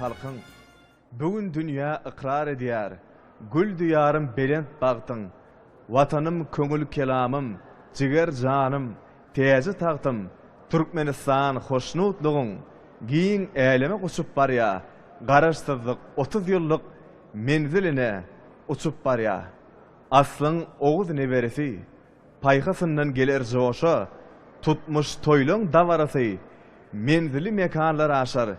halkın. Bugün dünya ıkrar ediyar. Gül diyarım belent bağtın. Vatanım köngül kelamım. Ciger canım. Tezi tağtım. Türkmenistan hoşnutluğun. Giyin eyleme uçup bar ya. Garaşsızlık 30 yıllık menziline uçup bar ya. Aslın oğuz neberesi. Paykasından gelir joşa. Tutmuş toylun davarası. Menzili mekanlar aşar.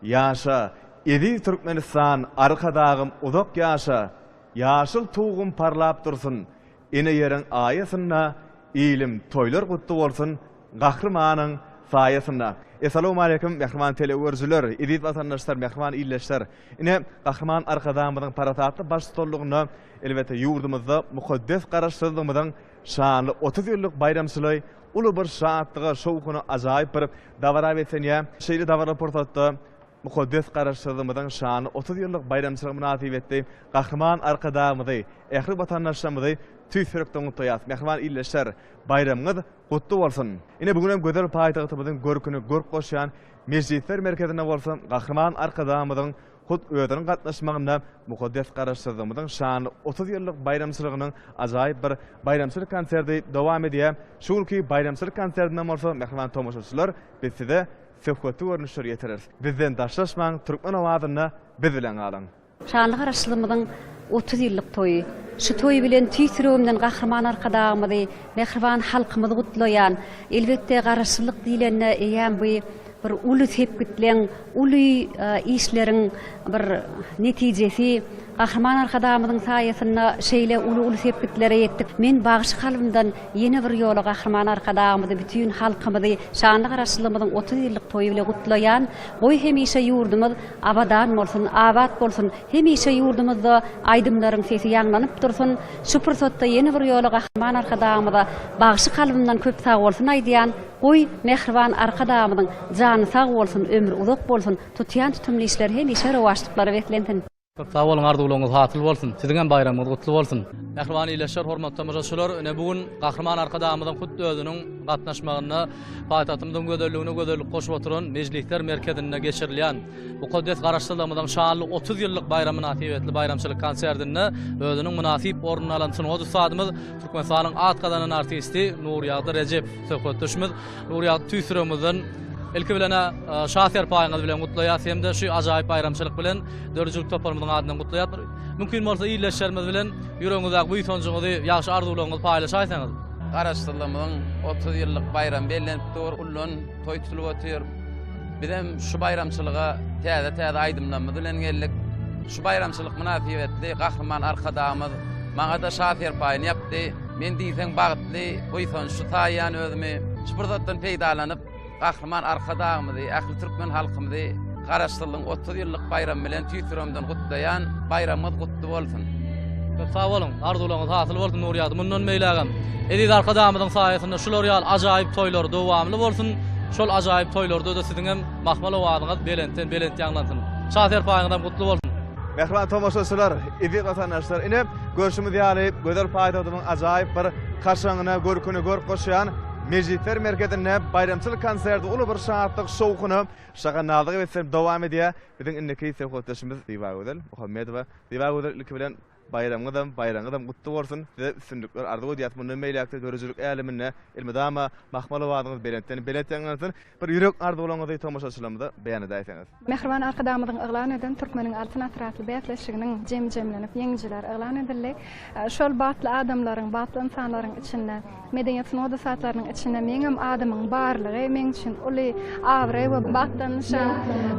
Yaşa. Edi Türkmenistan arkadağım uzak yaşa. Yaşıl tuğum parlap dursun. Ene yerin ayasına ilim toylar kutlu olsun. Kahramanın sayesinde. Assalamu alaikum mehriman televizyonlar, edit vatandaşlar, mehriman illeşler. Ine kahraman arkadağımızın paratatlı baş stolluğuna elbette yurdumuzda mukaddes qaraşdırdığımızın şanlı 30 yıllık bayramçılığı ulu bir şaatlığı şovkunu acayip bir davara betsen ya. Şeyli davara portatta mukaddes qaraşdırdığımızın şanlı 30 yıllık bayramçılığı münasip etti. Kahraman arkadağımızı, ehli vatandaşlarımızı tüysürükten kutlayat. Mehriman illeşler, bayramınız kutlu olsun. Ine bugün hem gözel payitağıtımızın görkünü görk koşan meclisler merkezine olsun. Kahraman arkadağımızın hut ödünün katlaşmağında mukaddes qaraşdırdığımızın şanlı 30 yıllık bayramçılığının acayip bir bayramçılık konserti devam ediyor. Şul ki bayramçılık konsertinden olsa mehriman tomoşaçılar biz size söhbetli görünüşler getirir. Bizden daşlaşman Türkmen avazını biz bilen alın. Şanlı qaraşdırdığımızın 30 yıllık toyu. Şu toyu bilen tüysürüğümden kahraman arkadağımızı, mehriban halkımızı kutlayan, elbette qaraşçılık diýlende eýän bu bir ulu tepkitlen, ulu işlerin bir netijesi, kahraman arkadağımızın sayesinde şeyle ulu tepkitlere yettik. Men bağışı kalbimden yeni bir yola kahraman arkadağımızı, bütün halkımızı, şanlı qaraşçılığımızın 30 yıllık toyu bile kutlayan, oy hemişe yurdumuz abadan bolsun, abat bolsun, hemişe yurdumuzda aydımların sesi yanlanıp dursun. Şu fırsatda yeni bir yola kahraman arkadağımıza bağışı kalbimden köp sağ olsun aydiyan, oy mehriban arkadağımızın canı sağ olsun, ömür uzak bolsun, tutyan tutumlu işler hemişe revaçlıkları beklentin. Sağ olun, arzuwlaryňyz hatyl bolsun. Siziň bayramyňyz gutly bolsun. Mehriban ýyleşler, hormatly tamamaşçylar, öne bugün Kahraman arkadağımyzyň kutly özüniň gatnaşmagyna, paýtagtymyzyň gözelligine gözellik goşup oturan mejlisler merkezinde geçirilýän mukaddes qaraşdırdığımyzyň şanly 30 ýyllyk bayramyna nasip etli bayramçylyk konsertinde özüniň münasip ornuny alan synoz usadymyz Türkmenistanyň at gadanan artisti Nuriyat Recep söhbetdeşimiz. Nuriyat tüýsüremizden Elki bilene şahser payıňyz bilen gutlaýar, hem de şu ajaýyp bayramçylyk bilen dörjülük toparmyzyň adyna gutlaýar. Mümkin bolsa ýyleşlerimiz bilen ýüregiňizde bu ýytonjuňyzy ýaşy arzuwlaryňyzy paýlaşaýsaňyz. Qaraşdyrlymyň 30 ýyllyk bayram bellenipdir, ullun toý tutulup otyr. Bizem şu bayramçylyga täze aýdymlanma bilen geldik. Şu bayramçylyk münasibetli Kahraman arkadağymyz maňa da şahser paýyny ýapdy. Men diýsem bagtly, bu ýyton şu taýýan özümi şu burzatdan peýdalanyp Kahraman arkadağımızı, ahli Türkmen halkımızı qaraşdyrlyň 30 yıllık bayram bilen tüýsüremden gutlayan bayramymyz gutly bolsun. Sağ olun, arzuwlaryňyz hasyl bolsun Nuriyat. Mundan meýlegem. Edit arkadağımyzyň saýasynda şular ýaly ajaýyp toýlar dowamly bolsun. Şol ajaýyp toýlarda da siziň hem mahmal owadyňyz belent ýanglansyn. Şahser paýyňyzdan gutly bolsun. Mehriban tomoşaçylar, edit vatandaşlar, ine görüşimiz ýaly gözel paýdagymyň ajaýyp bir karşıňyna görkünü görk goşýan mejlisler merkezinde bayramçılık konserti ulu bir şaatlyk şowkuny şagannalygy etsem dowam edýär. Biziň indiki söhbetdeşimiz Diva Gödel Muhammedowa. Diva Gödel ilki bilen bayramyňyzam gutly bolsun. Size üstünlükler arzuw edýärmiň meýlekde görüjülük älimine ilmidama mahmal owadyňyz belentňiňizden bir ýürek arzuwlaryňyzy tomoşaçylarymyza beýan edäýsiňiz. Mehriban arkadağımyzyň yglan eden Türkmeniň alternativly beýatleşiginiň jemlemlenip ýeňjiler yglan edildi. Şol batly adamlaryň, batly insanlaryň içinde, medeniýet synody satlarynyň içinde meňem adamyň barlygy meň üçin uly awry we batlanşan.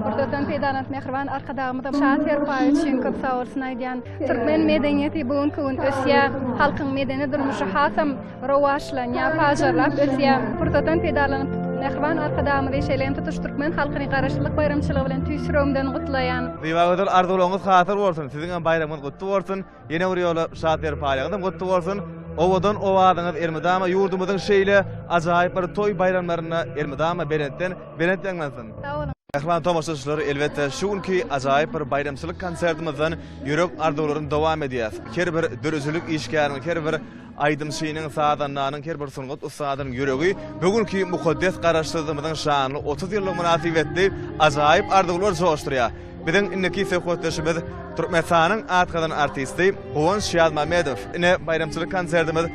Burdan peýdalanýan mehriban arkadağymyzyň şahser paý üçin köp sağ bolsun aýdýan. Türkmen medeniýeti bugünkü gün ösýär, halkyň medeni durmuşy hasam rewaçlanýar, pajarlap ösýär. Burdan peýdalanyp mehriban arkadağymyzy şeýlen tutuş Türkmen halkyny qaraşdyrlyk bayramçylygy bilen tüýsüremden gutlaýan. Diwa Gödel arzuwlaryňyz hasyl bolsun. Siziň bayramyňyz gutly bolsun. Ýene bir ýola şahser paýyňyz gutly bolsun. Owadan owadyňyz Ermidama ýurdumyzyň şeýle ajaýyp bir toý bayramlaryna Ermidama belent ýanglansyn. Sağ olun. Mehriban tomoşaçylar, elbette şuňky ajaýyp bir bayramçylyk konsertimizden ýürek arzuwlaryny dowam edýär. Her bir dörüjülük işgäriniň, her bir aýdym şeýiniň saadanyň, her bir sungat ustadynyň ýüregi bugünkü mukaddes qaraşdyrmyzyň şanly 30 ýyllyk münasibetli ajaýyp arzuwlar joşdurýar. Biziň inneki söhbetleşimiz Türkmenistanyň atgadan artisti Howan Şadmamedow. Ine bayramçylyk konsertimiz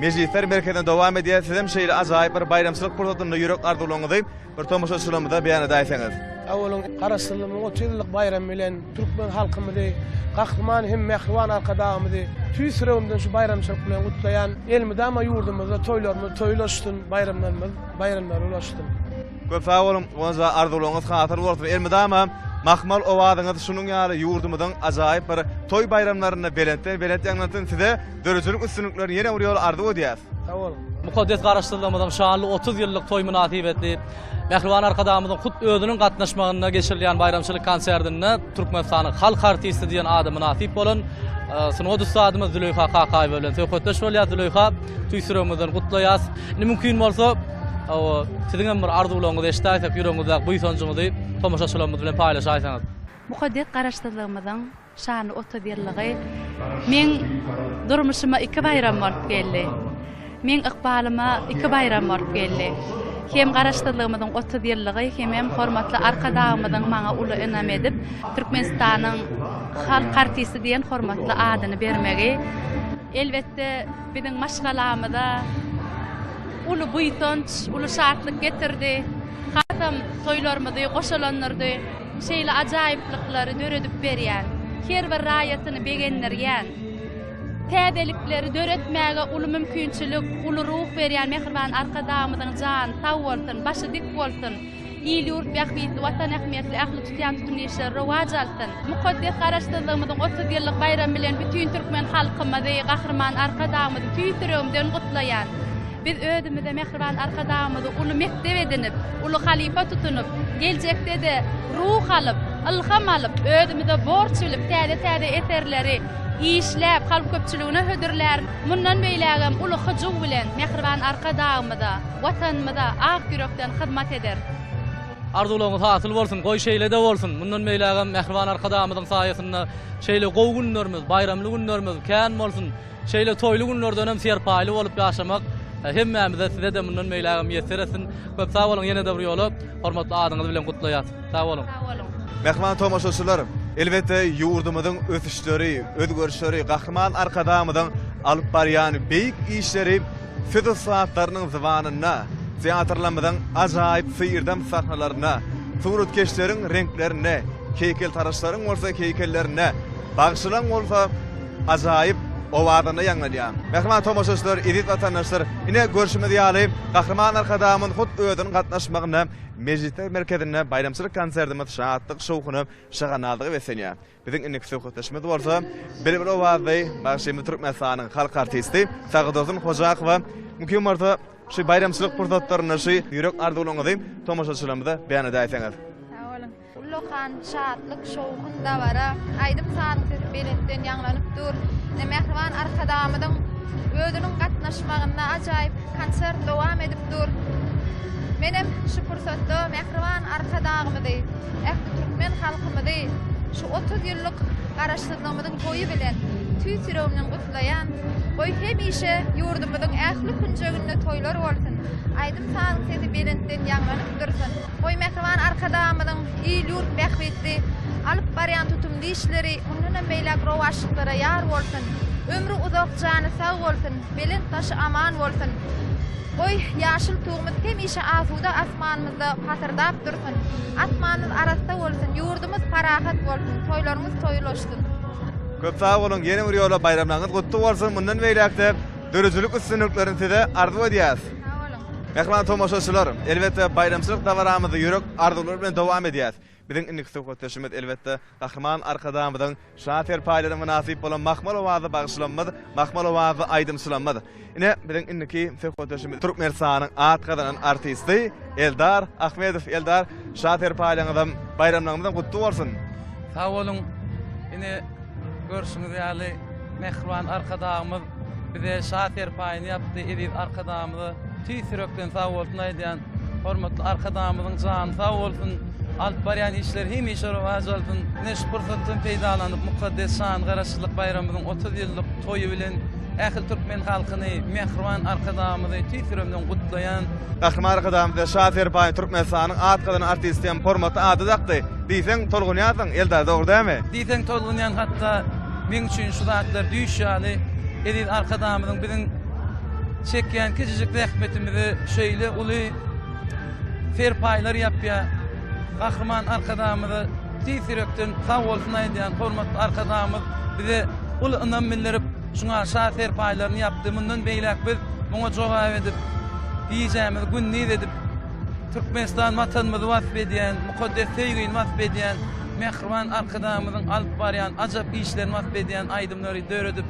Mejlisler merkezinde dowam edýär. Sizem şeýle ajaýyp bir bayramçylyk pursatyny ýürek arzuwlaňyzy bir tomoşaçylymyzda beýan edäýsiňiz. Awalın Garaşdyrlygyň 30 ýyllyk bayram bilen türkmen halkymyzy, gahryman hem mehriban arkadaşymyzy tüý süremden şu bayramçylyk bilen gutlaýan elmide ama ýurdumyzda toýlarymyz toýlaşdyn, bayramlar ulaşdyn. Köp sag bolun, oňa arzuwlaňyz hatyr bolsun. Elmide ama Mahmal owadyňyz şunuň ýaly ýurdumyzyň ajaýyp bir toý bayramlaryna beletýän size dörüçülük üstünlikleri ýene bir ýol arzuw edýäs. Awal Mukaddes garaşdyrylmadan şanly 30 ýyllyk toý münasibetli mehriban arkadaşymyzyň hut özüniň gatnaşmagyna geçirilýän bayramçylyk konsertine Türkmenistanyň halk artisti diýen adamy nasip bolan Synod ustadymyz Züleyha Kakaýew bilen söhbetleş bolýar. Züleyha toý süremizden gutlaýas. Ne mümkin bolsa siziň bir arzuwlaryňyzy eşitdiňiz, ýüregiňizde bu ýonjyňyzy tomoşaçylarymyz bilen paýlaşaýsaňyz. Mukaddes garaşdyrylmadan şany 31-ligi men durmuşyma 2 bayram bolup geldi. Men ykbalyma 2 bayram bolup geldi. Hem garaşdyrylmadan 31-ligi hem hormatly arkadaşymyň maňa uly enam edip Türkmenistanyň halk artisti diýen hormatly adyny bermegi elbetde biziň maşgalamyzda uly buýtanç, uly şartlyk getirdi. Hatam toýlarymyzy goşalanlardy. Şeýle ajaýyplyklary döredip berýän. Her bir raýatyny begenlerýän. Täzelikleri döretmäge uly mümkinçilik, uly ruh berýän mehriban arkadaşymyň jan sag bolsun, başy dik bolsun. İl ýurt bähbitli, watan ähmiýetli, ähli tutýan tutumlyşlar rowaj alsyn. Mukaddes garaşdyrylmadan 30 ýyllyk bayram bilen bütün türkmen halkymyzy, gahrman arkadaşymyzy tüýtürümden gutlaýan. Biz ödümüde mehriban arkadaşymyzy uly mektep edinip, uly halifa tutunup, geljekde de ruh alyp, ilham alyp, ödümüde borç bilip, täze eserleri işläp halk köpçüligine hödürler. Mundan beýlägem uly hyjyg bilen mehriban arkadaşymyza, watanymyza ak ýürekden hyzmat eder. Arzuwlaryňyz hasyl bolsun, goý şeýle de bolsun. Mundan beýlägem mehriban arkadaşymyzyň saýasynda şeýle gowy günlerimiz, bayramly günlerimiz kän bolsun. Şeýle toýly günlerde önem serpaýly bolup ýaşamak hemmemize size de mundan beýlägem ýeteresin. Köp sag bolun, ýene de bir ýoly hormatly adyňyzy bilen gutlaýas. Sag bolun. Mehman tomoşaçylar, elbette ýurdumyzyň ösüşleri, özgörüşleri, gahrman arkadaşymyzyň alyp barýan beýik işleri fido saatlarynyň zywanyna, teatrlarymyzyň ajaýyp syýrdam sahnalaryna, suratkeşleriň renklerine, heykel taraşlaryň bolsa heykellerine, bagşylan bolsa ajaýyp owadyny ýanglydýar. Mehman tomoşaçylar, edit watandaşlar, ine görüşmedi ýaly gahrman arkadaşymyň hut özüniň gatnaşmagyna Mejlisler merkezinde bayramçylyk konsertimiz şahatlyk şowkyny şaganalygy besenýär. Biziň innek söhbetleşmemiz bolsa, bir owazy başymy Türkmenistanyň halk artisti Sagdozyn Hojakowa mümkin bolsa şu bayramçylyk pursatlaryny şu ýürek arzuwlaňyzy tomoşaçylarymyza beýan edäýsiňiz. Ullokan şahatlyk şowkynda bara aýdym saatly belenden ýanglanyp dur. Mehriban arkadaşymyň özüniň gatnaşmagyna ajaýyp konsert dowam edip dur. Menem şu pursatda mehriban arkadaşymyzy, ähli türkmen halkymyzy şu 30 ýyllyk garaşdyrylmadan toýy bilen tüý süremden gutlaýan, goý hemişe ýurdumyzyň ähli günjeginde toýlar bolsun. Aýdym saatly belenden ýanglanyp dursun. Goý mehriban arkadaşymyň il ýurt bähbetli alyp barýan tutumly işleri ondan beýlek rowaşlyklara ýar bolsun. Ömrü uzak jany sag bolsun, belen taşy aman bolsun. Oy ýaşyl tuğumyz hemişe asuda asmanymyzda patırdap dursun. Asmanymyz arasda bolsun, ýurdumyz parahat bolsun, toýlarymyz toýlaşdyn. Köp sag bolun, ýene bir ýola bayramlaryňyz gutly bolsun. Mundan beýlekde dörüçülük üstünliklerini size arzuw edýäs. Mehman tomoşaçylar, elbette bayramçylyk dawaramyzy ýürek arzuwlary bilen dowam edýäs. Biziň innek söhbetleşimiz elbette gahrman arkadaşymyzyň şaher paýlaryna münasip bolan mahmal owazy bagşlanmady, mahmal owazy aýdymçylanmady. Ine biziň inneki söhbetleşimiz Türkmenistanyň atgadan artisti Eldar Ahmedow. Eldar, şaher paýlaryňyzdan bayramlaryňyzdan gutly bolsun. Sag bolun, ine görüşüňiz ýaly mehriban arkadaşymyz bize şaher paýlaryny ýapdy, edip arkadaşymyzy tüý sürekden sag bolsun aýdýan hormatly arkadaşymyzyň jany sag bolsun. Alyp barýan işler hemişe rowaj bolsun. Neş pursatdan peýdalanyp Mukaddes şan garaşdyrlyk bayramymyzyň 30 ýyllyk toýy bilen ähli türkmen halkyny, mehriban arkadamyny tüýsüremden gutlayan Gahryman arkadamda Şafer Baýy Türkmenistanyň atgyny artistiýem formaty ady dakdy. Diýseň tolgunýasyň, Eldar dogry dämi? diýseň tolgunýan hatda men üçin şu zatlar düýşýäli. Edil arkadamynyň biziň çekýän kiçijik rahmetimizi şeýle uly ferpaýlar ýapýar. Gahryman arkadamyny tüýsürekden sag bolsun aýdýan hormatly arkadamyz bize ul ynam bildirip şuňa şaher paýlaryny ýapdy. Mundan beýlek biz muňa jogap edip diýjämiz günni edip Türkmenistan matanymyzy wasp edýän, mukaddes söýgüni wasp edýän, mehriban arkadamyzyň alyp barýan ajap işlerini wasp edýän aýdymlary döredip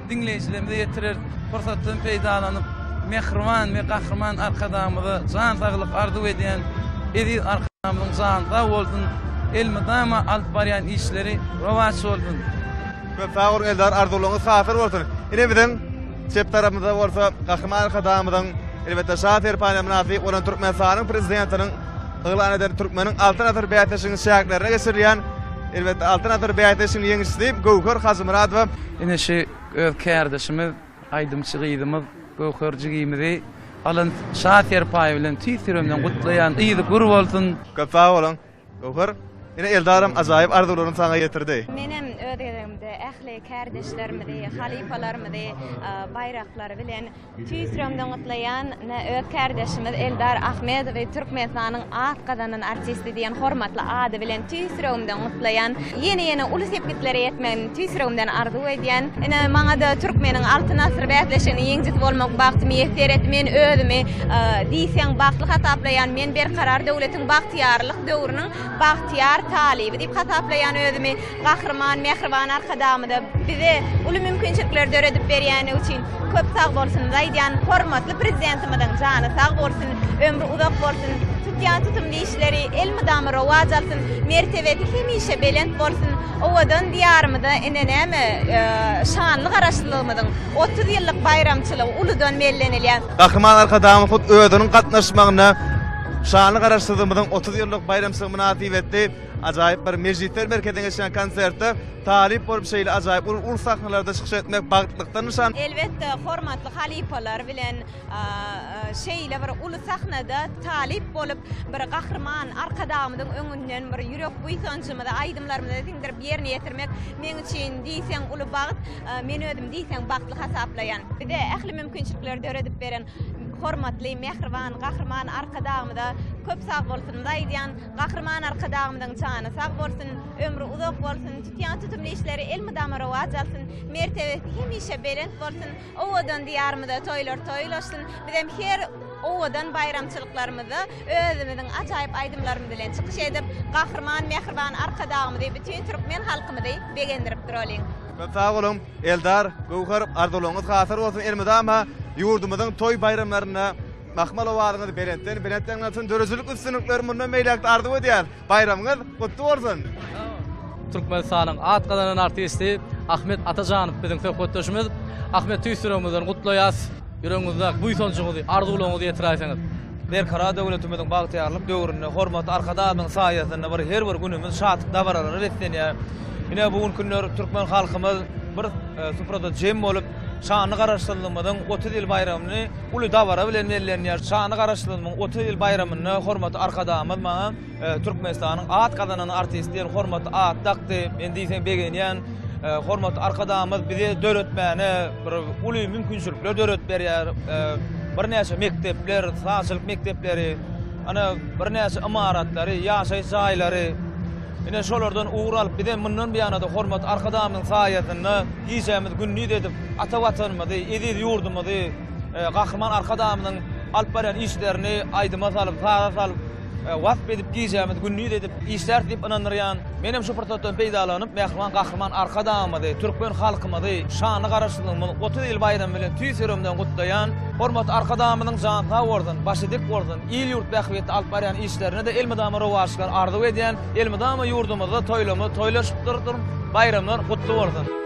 dinleýijilerimize ýetirer fursatyny peýdalanyp mehriban we gahryman arkadamyzy jan saglyk arzu edýän edil arkadamyzyň jan sag bolsun, elmydama alyp barýan işleri rowaç bolsun. Ve Fağur Eldar arzulygyňyz safir bolsun. Ine biziň çep tarapymyzda bolsa Gahryman arkadamyzyň elbetde Şafer Paýy Münafik olan Türkmenistanyň prezidentiniň ýylan eden Türkmeniň Altyn Atyr beýatlaşynyň şäherlerine geçirilýän elbetde Altyn Atyr beýatlaşynyň ýeňişçisi Gowhar Hazymuradowa. Ine şu öz kardeşimiz aýdymçy gyýdymyz Gowhar jigimizi alan Şafer Paýy bilen tüýsüremden gutlaýan ýyly gur bolsun. Köp sag bolun. Gowhar, ine Eldarym ajaýyp arzularyny saňa ýetirdi. Menem öderimde ähli kardeşlerimizi, halifalarymyzy, baýraklary bilen tüýsüremden gutlaýan öz kardeşimiz Eldar Ahmed we Türkmenistanyň atgadanyň artisti diýen hormatly ady bilen tüýsüremden gutlaýan ýene uly sepgitleri ýetmän tüýsüremden arzu edýän. Ene maňa da Türkmeniň Altyn Atyr beýatlaşyny ýeňjit bolmak bagtymy ýeter men özümi diýseň bagtly hataplaýan men berkarar döwletiň bagtyarlyk döwrüniň bagtyar talibi diýip hataplaýan özümi gahryman mehriban arkadamyda bize uly mümkinçilikler döredip berýäni üçin köp sag bolsun diýen hormatly prezidentimizden jany sag bolsun, ömrü uzak bolsun, tutýan tutumly işleri elmydamy rowaç alsyn, mertebeti hemişe belent bolsun. Owadan diýarymyzda enenemi şanly garaşlygymyzyň 30 ýyllyk bayramçylygy uludan mellenilýän. Gahryman arkadamy hut ödüniň gatnaşmagyna şanly garaşlygymyzyň 30 ýyllyk bayramçylygy münasip etdi. Ajaýyp bir mejlisler merkezine geçen konsertde talip bolup şeýle ajaýyp ul sahnalarda çykyş etmek bagtlykdan nişan. Elbetde hormatly halifalar bilen şeýle bir ul sahnada talip bolup bir gahryman arkadamynyň öňünden bir ýürek buýsanjymyzy aýdymlarymyzy diňdirip ýerine ýetirmek men üçin diýseň uly bagt, men özüm diýseň bagtly hasaplaýan. Bir de ähli mümkinçilikler döredip beren hormatly mehriban gahryman arkadamyda köp sag bolsun diýen gahryman arkadamynyň jany sag bolsun, ömrü uzak bolsun, tutýan tutumly işleri elmydama rowaç alsyn, mertebeti hemişe belent bolsun. Owadan diýarymyzda toýlar toýlaşsyn. Bizem her owadan bayramçylyklarymyzy özümiziň ajaýyp aýdymlarymyz bilen çykyş edip gahryman mehriban arkadamydy bütün türkmen halkymyzy begendirip duralyn. Sag bolun Eldar, Gowhar arzulygyňyz hasy bolsun elmydama ýurdumyzyň toý bayramlaryna mahmal owalyňyzy belentden üçin dörejilik üstünlikleri mundan meýlekde arzu edýär. Bayramyňyz gutly bolsun. Türkmenistanyň atgadanyň artisti Ahmet Atajanow biziň söhbetdeşimiz. Ahmet tüýsüremizden gutlaýas. Ýüregiňizde buýsanjyňyzy, arzularyňyzy ýetirýäňiz. Berkara döwletimiziň bagtyarlyk döwründe hormatly arkadamyň saýasynda bir her bir günümiz şatlyk dabarary retlenýär. Ine bugun günler Türkmen halkymyz bir suprada jem bolup şanly garaşdyrylmyň 30 ýyl bayramyny uly dabara bilen bellenýär. Şanly garaşdyrylmyň 30 ýyl bayramyny hormatly arkadamyz maňa Türkmenistanyň atgadanyň artistleri hormatly at dakdy. Men diýsem begenýän hormatly arkadamyz bize döretmäni bir uly mümkinçilikler döretip berýär. Bir näçe mektepler, sağçylyk mektepleri, ana bir näçe imaratlary, ýaşaý jaýlary ine şolardan uğur alıp bir de mundan beýanada hormat arkadamyň saýasyny giýjämiz günni edip ata watanymyzy, edil ýurdumyzy, gahryman arkadamynyň alyp barýan işlerini aýdyma salyp, sağa salyp wasp edip giýjämiz günni edip işler diýip inanýan. Menem şu fırsatdan peýdalanyp mehriban gahryman arkadamyzy, türkmen halkymyzy şany garaşdyrylmyň 30 ýyl bayram bilen tüýsüremden gutlaýan hormat arkadamynyň jany sag bolsun, başydyk bolsun, il ýurt bähwetde alyp barýan işlerini de elmydama rowaçlar arzu edýän, elmydama ýurdumyzda toýlamy toýlaşyp durdur, bayramlar gutly bolsun.